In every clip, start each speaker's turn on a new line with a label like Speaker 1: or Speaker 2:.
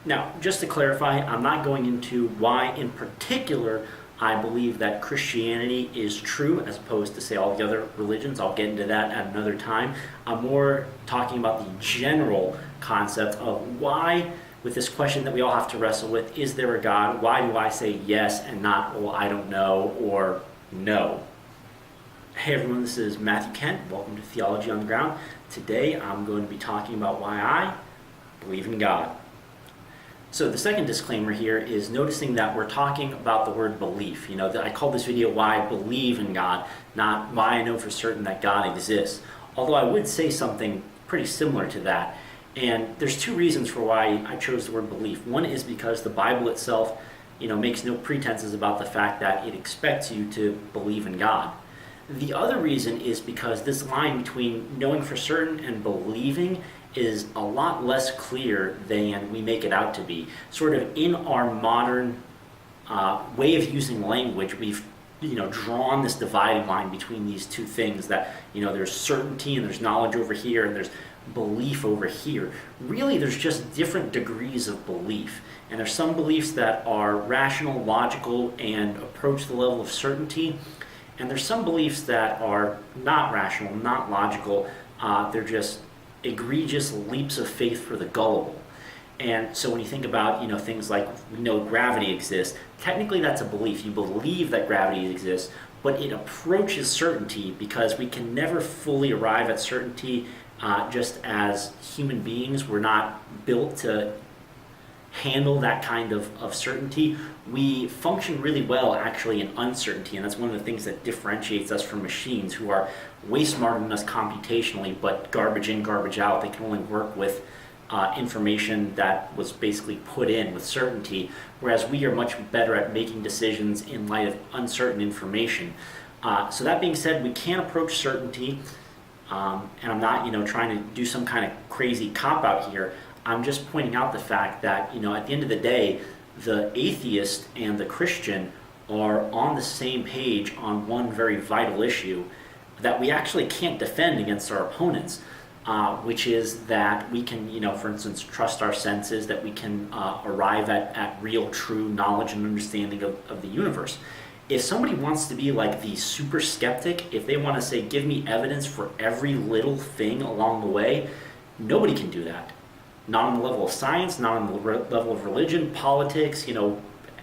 Speaker 1: Now, just to clarify, I'm not going into why in particular I believe that Christianity is true as opposed to, say, all the other religions. I'll get into that at another time. I'm more talking about the general concept of why, with this question that we all have to wrestle with, is there a God? Why do I say yes and not, well, I don't know, or no? Hey everyone, this is Matthew Kent. Welcome to Theology on the Ground. Today I'm going to be talking about why I believe in God. So the second disclaimer here is noticing that we're talking about the word belief. I call this video why I believe in God, not why I know for certain that God exists. Although I would say something pretty similar to that. And there's two reasons for why I chose the word belief. One is because the Bible itself, makes no pretenses about the fact that it expects you to believe in God. The other reason is because this line between knowing for certain and believing is a lot less clear than we make it out to be. Sort of in our modern way of using language, we've drawn this dividing line between these two things that, there's certainty and there's knowledge over here and there's belief over here. Really, there's just different degrees of belief. And there's some beliefs that are rational, logical, and approach the level of certainty. And there's some beliefs that are not rational, not logical. They're just egregious leaps of faith for the gullible. And so when you think about things like we know gravity exists, technically that's a belief. You believe that gravity exists, but it approaches certainty because we can never fully arrive at certainty. Just as human beings, we're not built to handle that kind of certainty. We function really well actually in uncertainty, and that's one of the things that differentiates us from machines who are way smarter than us computationally, but garbage in, garbage out. They can only work with information that was basically put in with certainty, whereas we are much better at making decisions in light of uncertain information. So that being said, we can approach certainty, and I'm not trying to do some kind of crazy cop-out here. I'm just pointing out the fact that, at the end of the day, the atheist and the Christian are on the same page on one very vital issue that we actually can't defend against our opponents, which is that we can, for instance, trust our senses, that we can arrive at real, true knowledge and understanding of the universe. If somebody wants to be like the super skeptic, if they want to say, give me evidence for every little thing along the way, nobody can do that. Not on the level of science, not on the level of religion, politics,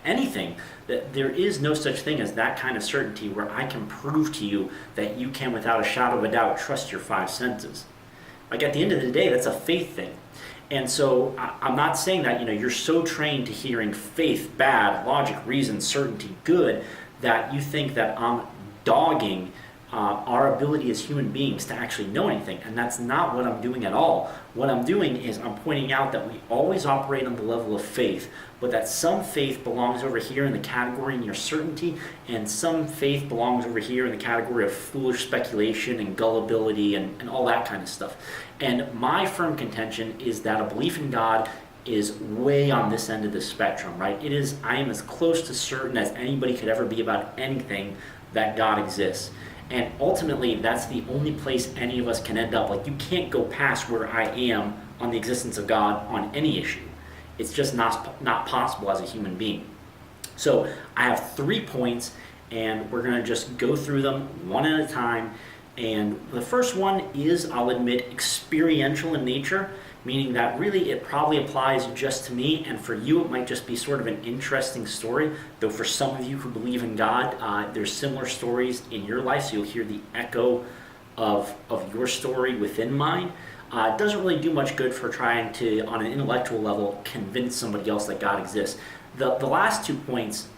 Speaker 1: anything. There is no such thing as that kind of certainty where I can prove to you that you can, without a shadow of a doubt, trust your five senses. Like at the end of the day, that's a faith thing. And so I'm not saying that, you're so trained to hearing faith, bad, logic, reason, certainty, good, that you think that I'm dogging our ability as human beings to actually know anything. And that's not what I'm doing at all. What I'm doing is I'm pointing out that we always operate on the level of faith, but that some faith belongs over here in the category of your certainty, and some faith belongs over here in the category of foolish speculation and gullibility and all that kind of stuff. And my firm contention is that a belief in God is way on this end of the spectrum, right? I am as close to certain as anybody could ever be about anything that God exists. And ultimately, that's the only place any of us can end up. Like, you can't go past where I am on the existence of God on any issue. It's just not possible as a human being. So I have 3 points, and we're going to just go through them one at a time. And the first one is, I'll admit, experiential in nature, meaning that really it probably applies just to me, and for you it might just be sort of an interesting story, though for some of you who believe in God, there's similar stories in your life, so you'll hear the echo of your story within mine. It doesn't really do much good for trying to, on an intellectual level, convince somebody else that God exists. The last 2 points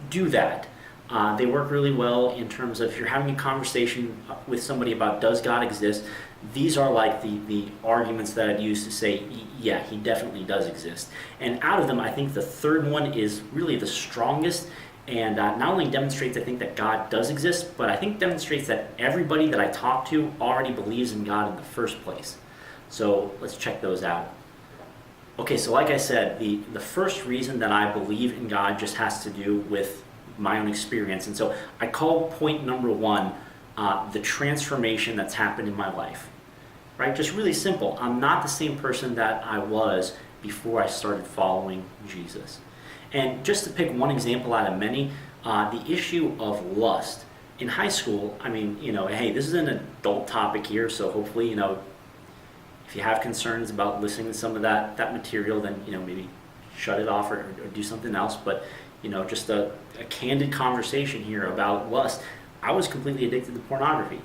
Speaker 1: do that. They work really well in terms of if you're having a conversation with somebody about does God exist, these are like the arguments that I'd use to say, yeah, he definitely does exist. And out of them, I think the third one is really the strongest, and not only demonstrates, I think, that God does exist, but I think demonstrates that everybody that I talk to already believes in God in the first place. So let's check those out. Okay, so like I said, the first reason that I believe in God just has to do with my own experience. And so I call point number 1 the transformation that's happened in my life. Right? Just really simple. I'm not the same person that I was before I started following Jesus. And just to pick one example out of many, the issue of lust. In high school, I mean, hey, this is an adult topic here, so hopefully, if you have concerns about listening to some of that material, then, maybe shut it off or do something else. But, just a candid conversation here about lust. I was completely addicted to pornography.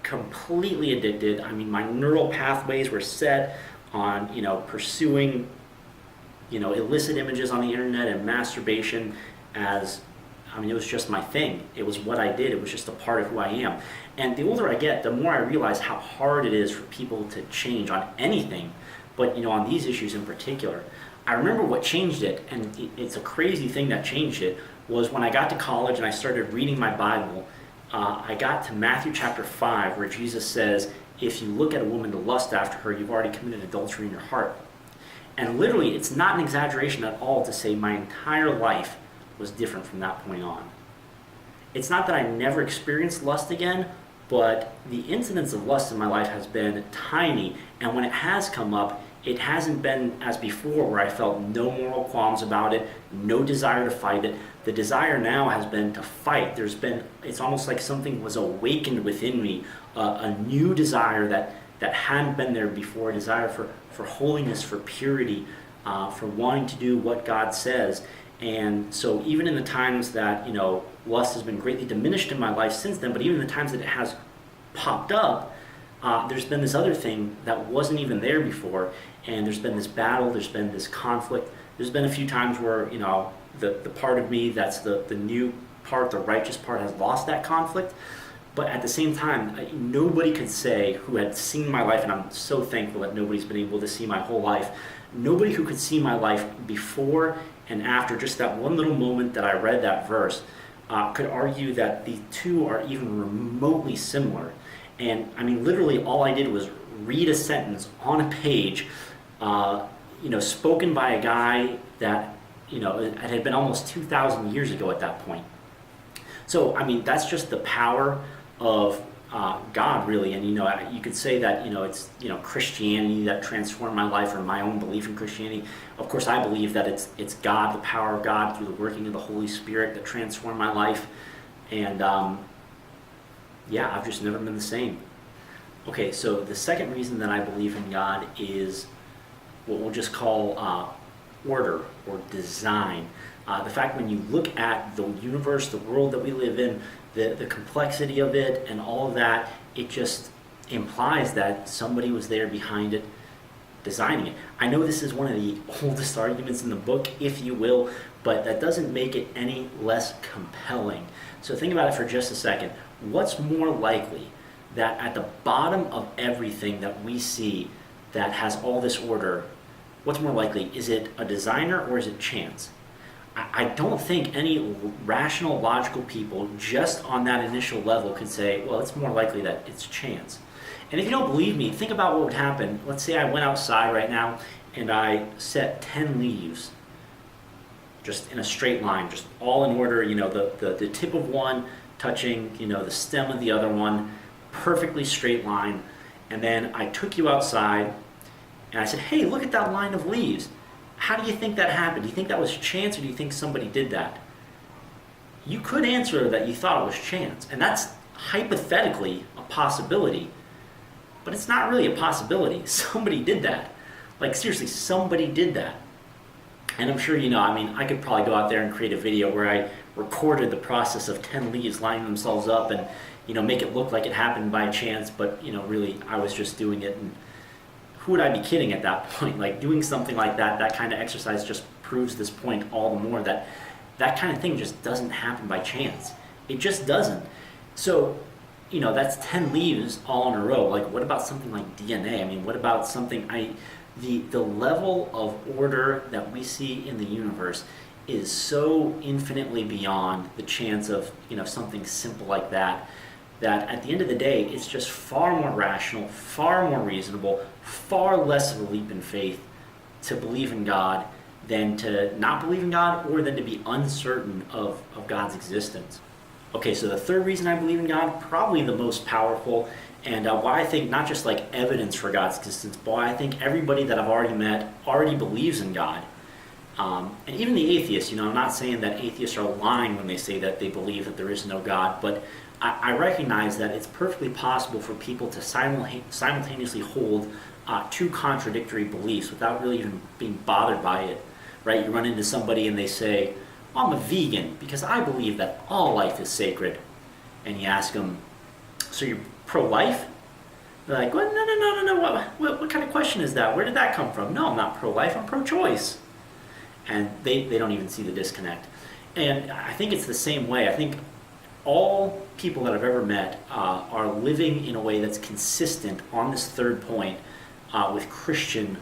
Speaker 1: Completely addicted. I mean, my neural pathways were set on, pursuing, illicit images on the internet and masturbation it was just my thing. It was what I did. It was just a part of who I am. And the older I get, the more I realize how hard it is for people to change on anything, but on these issues in particular. I remember what changed it, and it's a crazy thing that changed it, was when I got to college and I started reading my Bible. I got to Matthew chapter 5, where Jesus says, if you look at a woman to lust after her, you've already committed adultery in your heart. And literally, it's not an exaggeration at all to say my entire life was different from that point on. It's not that I never experienced lust again, but the incidence of lust in my life has been tiny, and when it has come up, it hasn't been as before where I felt no moral qualms about it, no desire to fight it. The desire now has been to fight. It's almost like something was awakened within me, a new desire that hadn't been there before, a desire for holiness, for purity, for wanting to do what God says. And so even in the times that, lust has been greatly diminished in my life since then, but even in the times that it has popped up, there's been this other thing that wasn't even there before, and there's been this battle, there's been this conflict. There's been a few times where, the part of me that's the new part, the righteous part, has lost that conflict. But at the same time, nobody could say, who had seen my life, and I'm so thankful that nobody's been able to see my whole life, nobody who could see my life before and after just that one little moment that I read that verse could argue that the two are even remotely similar. And literally all I did was read a sentence on a page, spoken by a guy that, it had been almost 2,000 years ago at that point. So, that's just the power of God, really. And, you could say that, it's, Christianity that transformed my life, or my own belief in Christianity. Of course, I believe that it's God, the power of God through the working of the Holy Spirit that transformed my life. And, I've just never been the same. Okay, so the second reason that I believe in God is what we'll just call order or design. The fact when you look at the universe, the world that we live in, the complexity of it and all of that, it just implies that somebody was there behind it, designing it. I know this is one of the oldest arguments in the book, if you will, but that doesn't make it any less compelling. So think about it for just a second. What's more likely that at the bottom of everything that we see that has all this order, what's more likely? Is it a designer or is it chance? I don't think any rational, logical people just on that initial level could say, well, it's more likely that it's chance. And if you don't believe me, think about what would happen. Let's say I went outside right now and I set 10 leaves just in a straight line, just all in order, the tip of one touching, the stem of the other one, perfectly straight line. And then I took you outside and I said, hey, look at that line of leaves. How do you think that happened? Do you think that was chance, or do you think somebody did that? You could answer that you thought it was chance, and that's hypothetically a possibility, but it's not really a possibility. Somebody did that. Like, seriously, somebody did that. And I'm sure I could probably go out there and create a video where I recorded the process of 10 leaves lining themselves up and, make it look like it happened by chance, but, really, I was just doing it. And who would I be kidding at that point? Like, doing something like that kind of exercise just proves this point all the more, that kind of thing just doesn't happen by chance. It just doesn't. So, that's 10 leaves all in a row. Like, what about something like DNA? What about something, the level of order that we see in the universe is so infinitely beyond the chance of, something simple like that, that at the end of the day, it's just far more rational, far more reasonable, far less of a leap in faith to believe in God than to not believe in God, or than to be uncertain of God's existence. Okay, so the third reason I believe in God, probably the most powerful, And why I think not just like evidence for God's existence, but why I think everybody that I've already met already believes in God. And even the atheists, I'm not saying that atheists are lying when they say that they believe that there is no God, but I recognize that it's perfectly possible for people to simultaneously hold two contradictory beliefs without really even being bothered by it, right? You run into somebody and they say, I'm a vegan because I believe that all life is sacred. And you ask them, so you're pro-life? They're like, well, no. What kind of question is that? Where did that come from? No, I'm not pro-life, I'm pro-choice. And they don't even see the disconnect. And I think it's the same way. I think all people that I've ever met are living in a way that's consistent on this third point with a Christian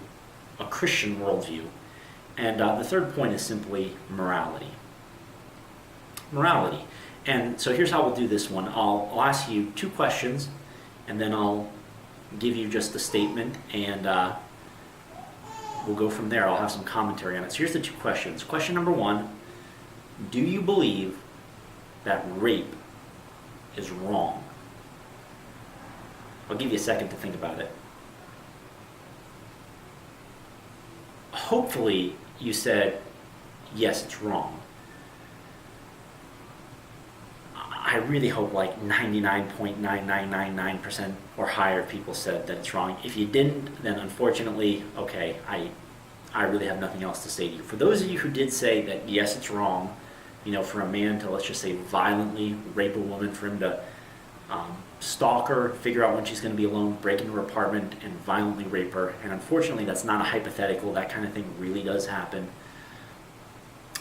Speaker 1: worldview. And the third point is simply morality. Morality. And so here's how we'll do this one. I'll ask you two questions, and then I'll give you just a statement, and we'll go from there. I'll have some commentary on it. So here's the two questions. Question number one, do you believe that rape is wrong? I'll give you a second to think about it. Hopefully you said, yes, it's wrong. I really hope like 99.9999% or higher of people said that it's wrong. If you didn't, then unfortunately, okay, I really have nothing else to say to you. For those of you who did say that yes, it's wrong, for a man to, let's just say, violently rape a woman, for him to stalk her, figure out when she's going to be alone, break into her apartment, and violently rape her. And unfortunately, that's not a hypothetical. That kind of thing really does happen.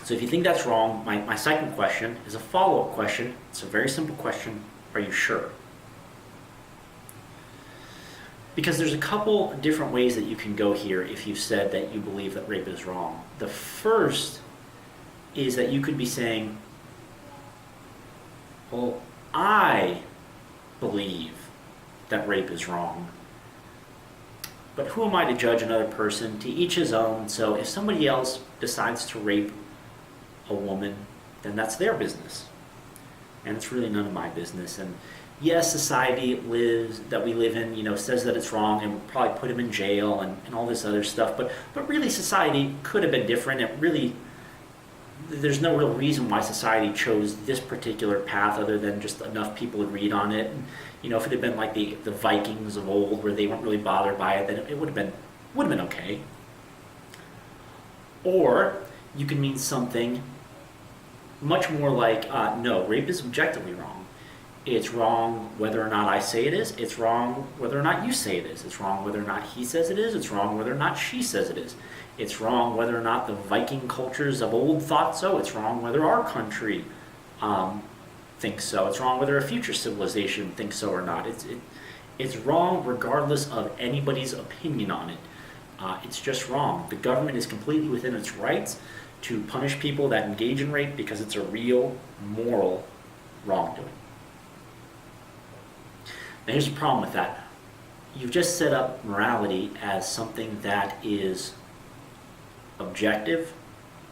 Speaker 1: So if you think that's wrong, my second question is a follow-up question. It's a very simple question. Are you sure? Because there's a couple different ways that you can go here if you've said that you believe that rape is wrong. The first is that you could be saying, well, I believe that rape is wrong. But who am I to judge another person? To each his own. So if somebody else decides to rape a woman, then that's their business. And it's really none of my business. And yes, society that we live in, says that it's wrong and will probably put him in jail and all this other stuff. But really society could have been different. There's no real reason why society chose this particular path other than just enough people agreed on it. And, if it had been like the Vikings of old where they weren't really bothered by it, then it would have been okay. Or you can mean something much more like, no, rape is objectively wrong. It's wrong whether or not I say it is. It's wrong whether or not you say it is. It's wrong whether or not he says it is. It's wrong whether or not she says it is. It's wrong whether or not the Viking cultures of old thought so. It's wrong whether our country thinks so. It's wrong whether a future civilization thinks so or not. It's wrong regardless of anybody's opinion on it. It's just wrong. The government is completely within its rights to punish people that engage in rape because it's a real moral wrongdoing. Now here's the problem with that. You've just set up morality as something that is objective,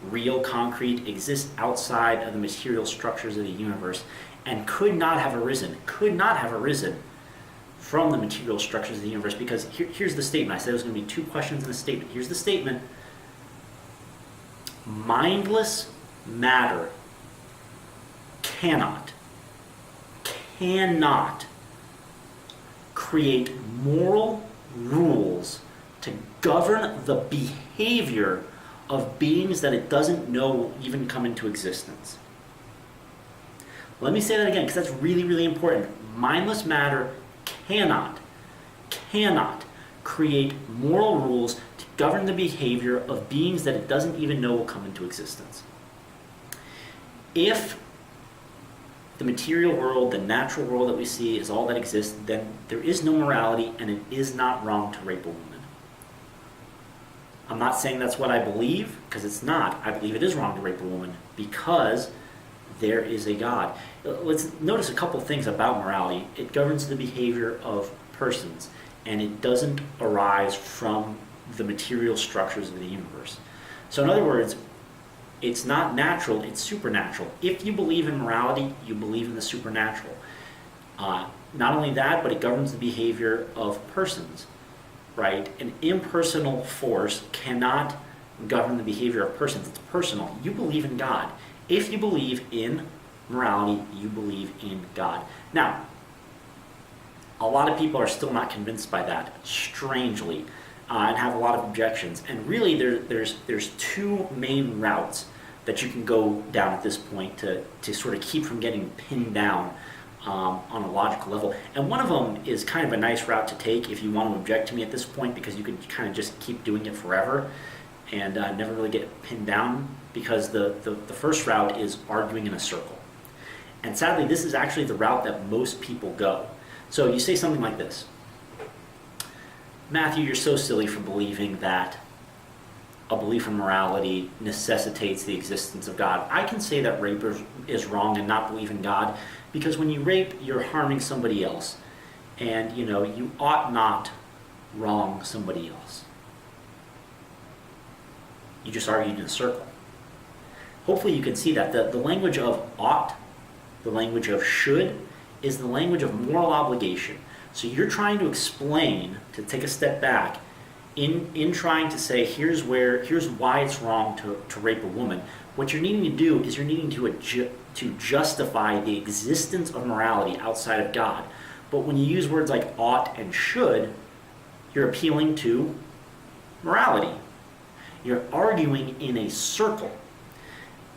Speaker 1: real, concrete, exists outside of the material structures of the universe, and could not have arisen from the material structures of the universe. Because here's the statement. I said there was going to be two questions in the statement. Here's the statement. Mindless matter cannot create moral rules to govern the behavior of beings that it doesn't know will even come into existence. Let me say that again, because that's really, really important. Mindless matter cannot create moral rules to govern the behavior of beings that it doesn't even know will come into existence. If the material world, the natural world that we see is all that exists, then there is no morality and it is not wrong to rape a woman. I'm not saying that's what I believe, because it's not. I believe it is wrong to rape a woman because there is a God. Let's notice a couple things about morality. It governs the behavior of persons, and it doesn't arise from the material structures of the universe. So in other words, it's not natural, it's supernatural. If you believe in morality, you believe in the supernatural. Not only that, but it governs the behavior of persons, right? An impersonal force cannot govern the behavior of persons. It's personal. You believe in God. If you believe in morality, you believe in God. Now, a lot of people are still not convinced by that, strangely, and have a lot of objections. And really, there's two main routes that you can go down at this point to sort of keep from getting pinned down on a logical level. And one of them is kind of a nice route to take if you want to object to me at this point, because you can kind of just keep doing it forever and never really get pinned down, because the first route is arguing in a circle. And sadly, this is actually the route that most people go. So you say something like this: Matthew, you're so silly for believing that a belief in morality necessitates the existence of God. I can say that rape is wrong and not believe in God, because when you rape, you're harming somebody else. And, you ought not wrong somebody else. You just argued in a circle. Hopefully you can see that. The language of ought, the language of should, is the language of moral obligation. So you're trying to explain, to take a step back, in trying to say, here's why it's wrong to rape a woman. What you're needing to do is you're needing to justify the existence of morality outside of God. But when you use words like ought and should, you're appealing to morality. You're arguing in a circle.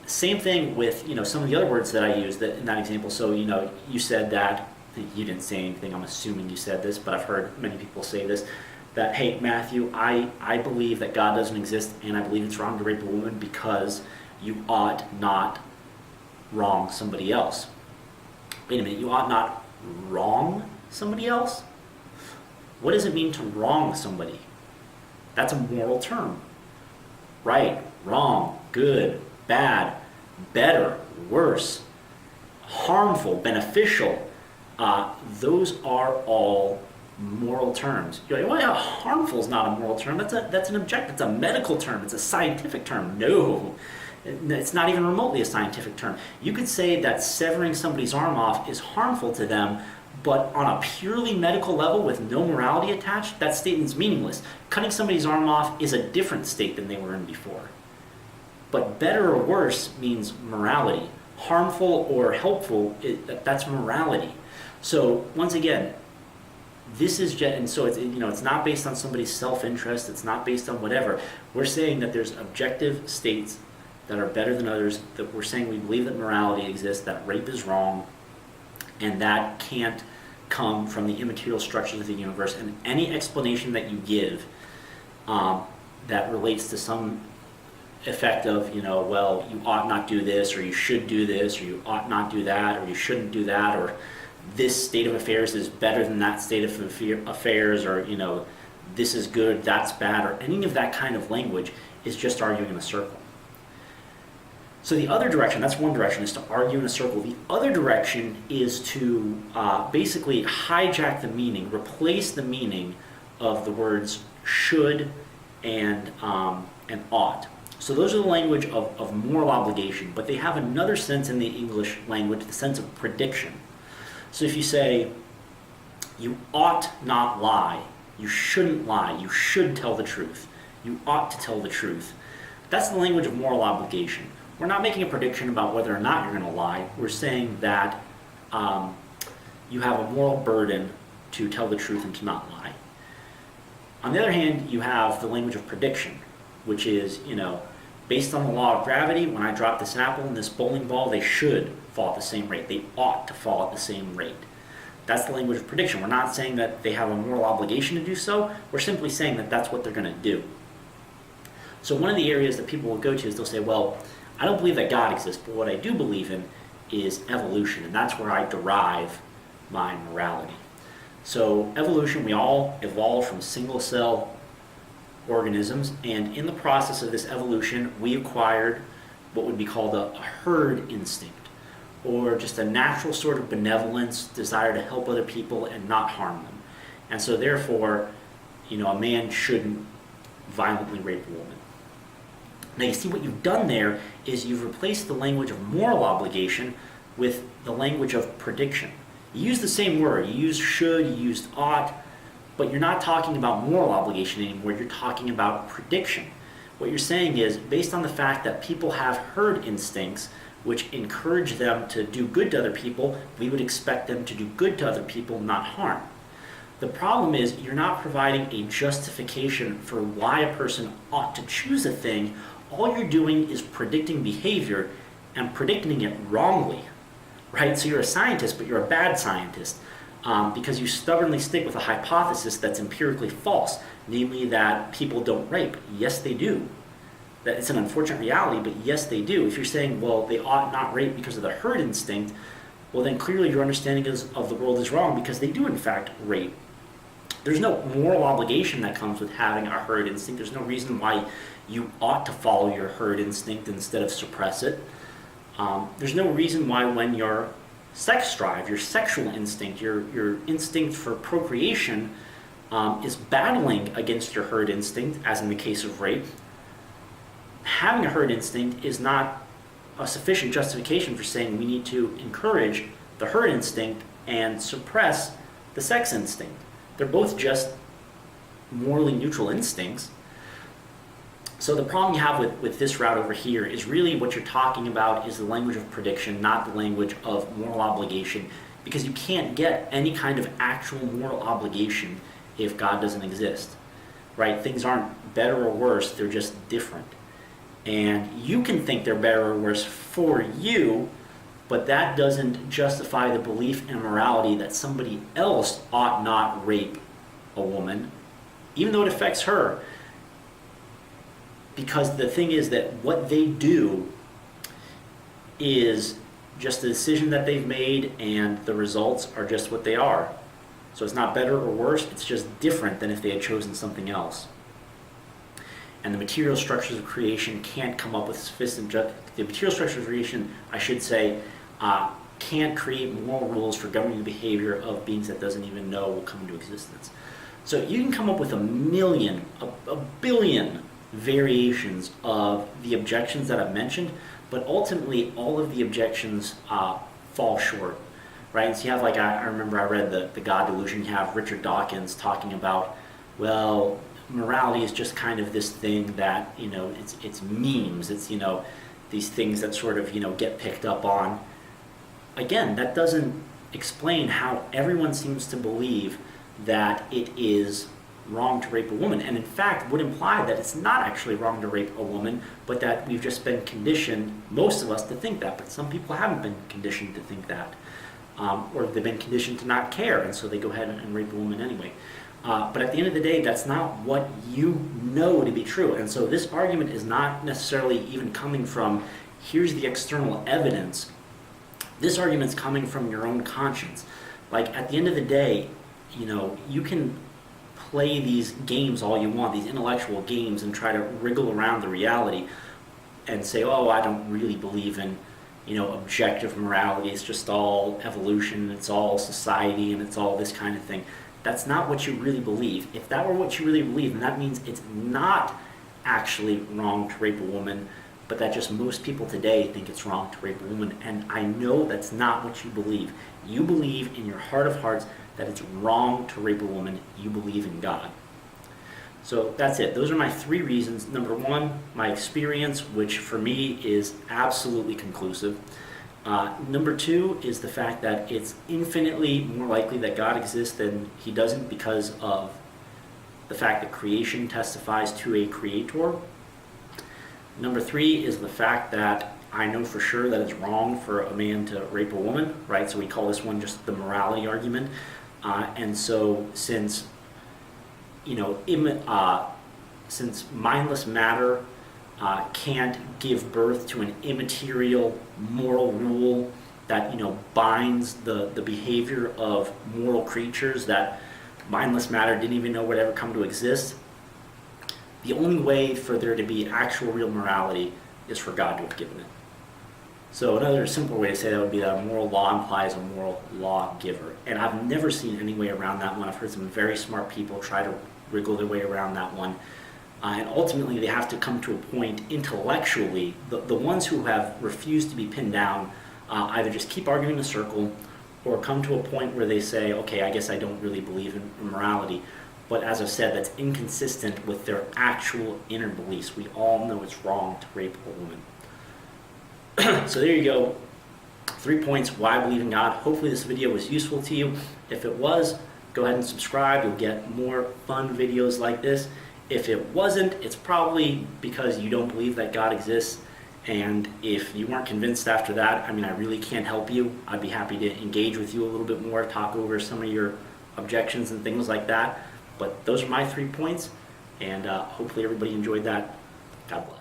Speaker 1: Same thing with some of the other words that I used in that example. So you said that, you didn't say anything, I'm assuming you said this, but I've heard many people say this, that, hey, Matthew, I believe that God doesn't exist, and I believe it's wrong to rape a woman because you ought not wrong somebody else. Wait a minute, you ought not wrong somebody else? What does it mean to wrong somebody? That's a moral term. Right, wrong, good, bad, better, worse, harmful, beneficial. Those are all moral terms. You're like, well, yeah, harmful is not a moral term. That's an objective. It's a medical term. It's a scientific term. No, it's not even remotely a scientific term. You could say that severing somebody's arm off is harmful to them, but on a purely medical level with no morality attached, that statement's meaningless. Cutting somebody's arm off is a different state than they were in before. But better or worse means morality. Harmful or helpful, that's morality. So once again, this is just, and so it's not based on somebody's self-interest. It's not based on whatever. We're saying that there's objective states that are better than others. That we're saying we believe that morality exists, that rape is wrong, and that can't come from the immaterial structures of the universe. And any explanation that you give that relates to some effect of, well, you ought not do this, or you should do this, or you ought not do that, or you shouldn't do that, or this state of affairs is better than that state of affairs, or this is good, that's bad, or any of that kind of language is just arguing in a circle. So the other direction, that's one direction, is to argue in a circle. The other direction is to basically hijack the meaning, replace the meaning of the words should and ought. So those are the language of moral obligation, but they have another sense in the English language, the sense of prediction. So if you say, you ought not lie, you shouldn't lie, you should tell the truth, you ought to tell the truth, that's the language of moral obligation. We're not making a prediction about whether or not you're going to lie. We're saying that you have a moral burden to tell the truth and to not lie. On the other hand, you have the language of prediction, which is, based on the law of gravity, when I drop this apple and this bowling ball, they should fall at the same rate. They ought to fall at the same rate. That's the language of prediction. We're not saying that they have a moral obligation to do so. We're simply saying that that's what they're going to do. So one of the areas that people will go to is they'll say, well, I don't believe that God exists, but what I do believe in is evolution, and that's where I derive my morality. So evolution, we all evolved from single-cell organisms, and in the process of this evolution, we acquired what would be called a herd instinct, or just a natural sort of benevolence, desire to help other people and not harm them. And so therefore, a man shouldn't violently rape a woman. Now you see what you've done there is you've replaced the language of moral obligation with the language of prediction. You use the same word. You use should, you used ought, but you're not talking about moral obligation anymore. You're talking about prediction. What you're saying is, based on the fact that people have herd instincts, which encourage them to do good to other people, we would expect them to do good to other people, not harm. The problem is you're not providing a justification for why a person ought to choose a thing. All you're doing is predicting behavior and predicting it wrongly, right? So you're a scientist, but you're a bad scientist because you stubbornly stick with a hypothesis that's empirically false, namely that people don't rape. Yes, they do. That it's an unfortunate reality, but yes, they do. If you're saying, well, they ought not rape because of the herd instinct, well, then clearly your understanding of the world is wrong because they do, in fact, rape. There's no moral obligation that comes with having a herd instinct. There's no reason why you ought to follow your herd instinct instead of suppress it. There's no reason why when your sex drive, your sexual instinct, your instinct for procreation is battling against your herd instinct, as in the case of rape, having a herd instinct is not a sufficient justification for saying we need to encourage the herd instinct and suppress the sex instinct. They're both just morally neutral instincts. So the problem you have with this route over here is really what you're talking about is the language of prediction, not the language of moral obligation, because you can't get any kind of actual moral obligation if God doesn't exist, right? Things aren't better or worse, they're just different. And you can think they're better or worse for you, but that doesn't justify the belief in morality that somebody else ought not rape a woman, even though it affects her. Because the thing is that what they do is just a decision that they've made, and the results are just what they are. So it's not better or worse, it's just different than if they had chosen something else. And the material structures of creation can't come up with sufficient, the material structures of creation, I should say, can't create moral rules for governing the behavior of beings that doesn't even know will come into existence. So you can come up with a billion variations of the objections that I've mentioned, but ultimately all of the objections fall short, right? So you have, like, I remember I read the God Delusion. You have Richard Dawkins talking about, well, morality is just kind of this thing that, it's memes. It's, these things that sort of, get picked up on. Again, that doesn't explain how everyone seems to believe that it is wrong to rape a woman, and in fact would imply that it's not actually wrong to rape a woman, but that we've just been conditioned, most of us, to think that, but some people haven't been conditioned to think that, or they've been conditioned to not care, and so they go ahead and rape a woman anyway. But at the end of the day, that's not what you know to be true, and so this argument is not necessarily even coming from, here's the external evidence. This argument's coming from your own conscience. Like, at the end of the day, you can play these games all you want, these intellectual games, and try to wriggle around the reality and say, oh, I don't really believe in, objective morality. It's just all evolution, it's all society, and it's all this kind of thing. That's not what you really believe. If that were what you really believe, then that means it's not actually wrong to rape a woman, but that just most people today think it's wrong to rape a woman. And I know that's not what you believe. You believe in your heart of hearts that it's wrong to rape a woman. You believe in God. So that's it. Those are my 3 reasons. Number 1, my experience, which for me is absolutely conclusive. Number 2 is the fact that it's infinitely more likely that God exists than he doesn't, because of the fact that creation testifies to a creator. Number 3 is the fact that I know for sure that it's wrong for a man to rape a woman, right? So we call this one just the morality argument. And so since, since mindless matter can't give birth to an immaterial moral rule that, binds the behavior of moral creatures, that mindless matter didn't even know would ever come to exist, the only way for there to be actual real morality is for God to have given it. So another simple way to say that would be that a moral law implies a moral lawgiver. And I've never seen any way around that one. I've heard some very smart people try to wriggle their way around that one. And ultimately they have to come to a point intellectually. The ones who have refused to be pinned down either just keep arguing in a circle, or come to a point where they say, okay, I guess I don't really believe in morality. But as I've said, that's inconsistent with their actual inner beliefs. We all know it's wrong to rape a woman. So there you go. 3 points why I believe in God. Hopefully this video was useful to you. If it was, go ahead and subscribe. You'll get more fun videos like this. If it wasn't, it's probably because you don't believe that God exists. And if you weren't convinced after that, I mean, I really can't help you. I'd be happy to engage with you a little bit more, talk over some of your objections and things like that. But those are my 3 points, and hopefully everybody enjoyed that. God bless.